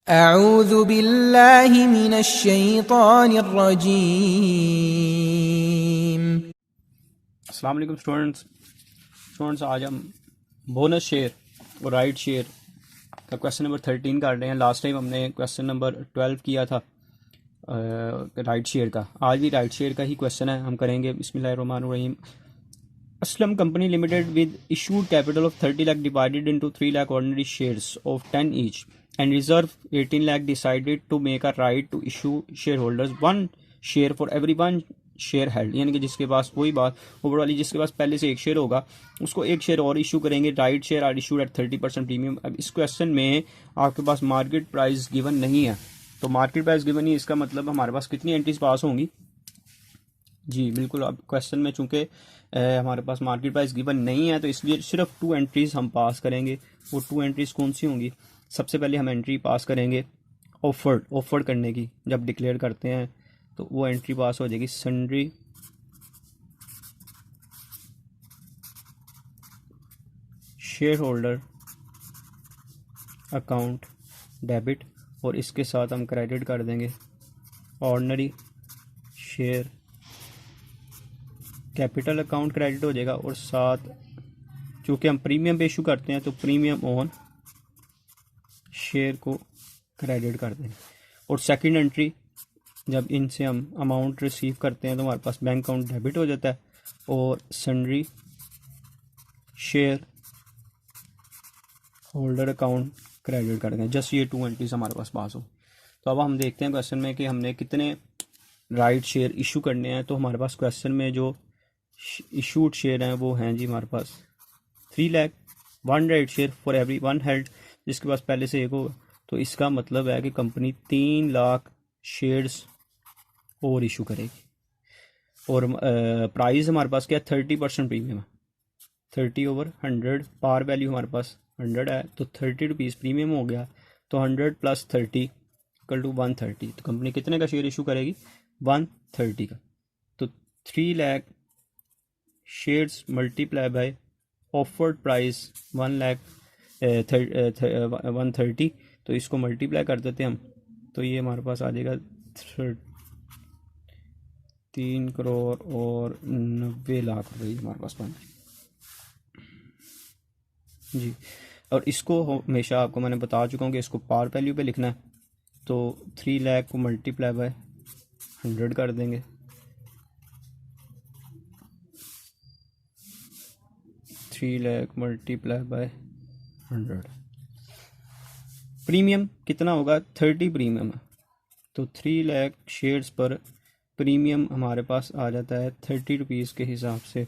अऊज़ु बिल्लाहि मिनश शैतानिर रजीम। अस्सलाम वालेकुम स्टूडेंट्स आज हम बोनस शेयर और राइट शेयर का क्वेश्चन नंबर 13 कर रहे हैं। लास्ट टाइम हमने क्वेश्चन नंबर 12 किया था राइट शेयर का। आज भी राइट शेयर का ही क्वेश्चन है, हम करेंगे। बिस्मिल्लाहिर्रहमानिर्रहीम। Aslam company limited with issued capital of 30 lakh divided into 3 lakh ordinary shares of 10 each and reserve 18 lakh decided to make a right to issue shareholders one share for every one share held, यानी कि जिसके पास, वही बात ऊपर वाली, जिसके पास पहले से एक शेयर होगा उसको एक शेयर और इशू करेंगे। Right share are issued at 30% premium. अब इस क्वेश्चन में आपके पास मार्केट प्राइस गिवन नहीं है, तो मार्केट प्राइस गिवन नहीं, इसका मतलब हमारे पास कितनी एंट्रीज पास होंगी। जी बिल्कुल, अब क्वेश्चन में चूंकि हमारे पास मार्केट प्राइस गिवन नहीं है तो इसलिए सिर्फ 2 एंट्रीज हम पास करेंगे। वो 2 एंट्रीज कौन सी होंगी? सबसे पहले हम एंट्री पास करेंगे ऑफर्ड करने की। जब डिक्लेयर करते हैं तो वो एंट्री पास हो जाएगी sundry share holder account debit, और इसके साथ हम क्रेडिट कर देंगे ordinary share capital account credit हो जाएगा, और साथ चूँकि हम प्रीमियम पे इशू करते हैं तो प्रीमियम ऑन शेयर को क्रेडिट कर देंगे। और सेकंड एंट्री, जब इनसे हम अमाउंट रिसीव करते हैं तो हमारे पास बैंक अकाउंट डेबिट हो जाता है और sundry share holder account credit कर देंगे। जस्ट ये 2 एंट्रीज हमारे पास हो। तो अब हम देखते हैं क्वेश्चन में कि हमने कितने राइट शेयर इशू करने हैं। तो हमारे पास क्वेश्चन में जो इशूड शेयर हैं वो हैं जी हमारे पास 3 lakh, 1 right share for every 1 held, जिसके पास पहले से एक होगा। तो इसका मतलब है कि कंपनी 3 लाख शेयर्स और इशू करेगी। और प्राइस हमारे पास क्या है? 30% प्रीमियम है, 30/100। पार वैल्यू हमारे पास 100 है, तो 30 रुपीज़ प्रीमियम हो गया। तो 100 + 30 = 130। तो कंपनी कितने का शेयर इशू करेगी? 130 का। तो 3 lakh shares multiply by offered price 130, तो इसको मल्टीप्लाई कर देते हम, तो ये हमारे पास आ जाएगा 3 करोड़ और 90 लाख रुपये हमारे पास बन जी। और इसको हमेशा आपको मैंने बता चुका हूँ कि इसको पार वैल्यू पे लिखना है। तो 3 लाख को मल्टीप्लाई बाय 100 कर देंगे, 3 लाख मल्टीप्लाई बाय 100। प्रीमियम कितना होगा? 30 प्रीमियम है, तो 3 लाख शेयर्स पर प्रीमियम हमारे पास आ जाता है 30 रुपीज़ के हिसाब से।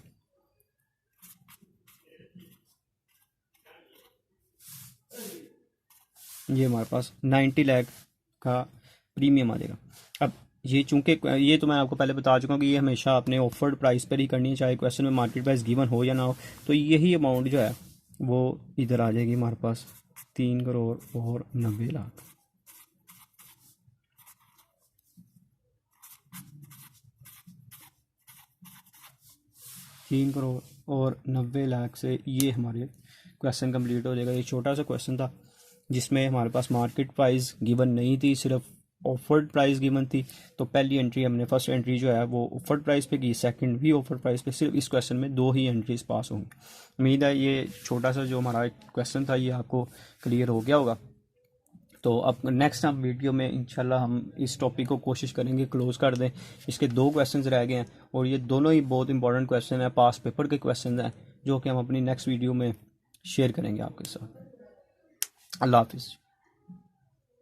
ये हमारे पास 90 लाख का प्रीमियम आ जाएगा। अब ये चूंकि ये तो मैं आपको पहले बता चुका हूँ कि ये हमेशा आपने ऑफर्ड प्राइस पर ही करनी है, चाहे क्वेश्चन में मार्केट प्राइस गिवन हो या ना हो। तो यही अमाउंट जो है वो इधर आ जाएगी हमारे पास 3 करोड़ और 90 लाख। तीन करोड़ और 90 लाख से ये हमारे क्वेश्चन कंप्लीट हो जाएगा। ये छोटा सा क्वेश्चन था जिसमें हमारे पास मार्केट प्राइस गिवन नहीं थी, सिर्फ ऑफर्ड प्राइस गिवन थी। तो पहली एंट्री हमने, फर्स्ट एंट्री जो है वो ऑफर्ड प्राइस पे की, सेकंड भी ऑफर्ड प्राइस पे। सिर्फ इस क्वेश्चन में 2 ही एंट्रीज पास होंगी। उम्मीद है ये छोटा सा जो हमारा क्वेश्चन था ये आपको क्लियर हो गया होगा। तो अब नेक्स्ट हम वीडियो में इंशाल्लाह हम इस टॉपिक को कोशिश करेंगे क्लोज कर दें। इसके 2 क्वेश्चंस रह गए हैं और ये दोनों ही बहुत इंपॉर्टेंट क्वेश्चन है, पास पेपर के क्वेश्चन हैं, जो कि हम अपनी नेक्स्ट वीडियो में शेयर करेंगे आपके साथ। अल्लाह हाफिज़।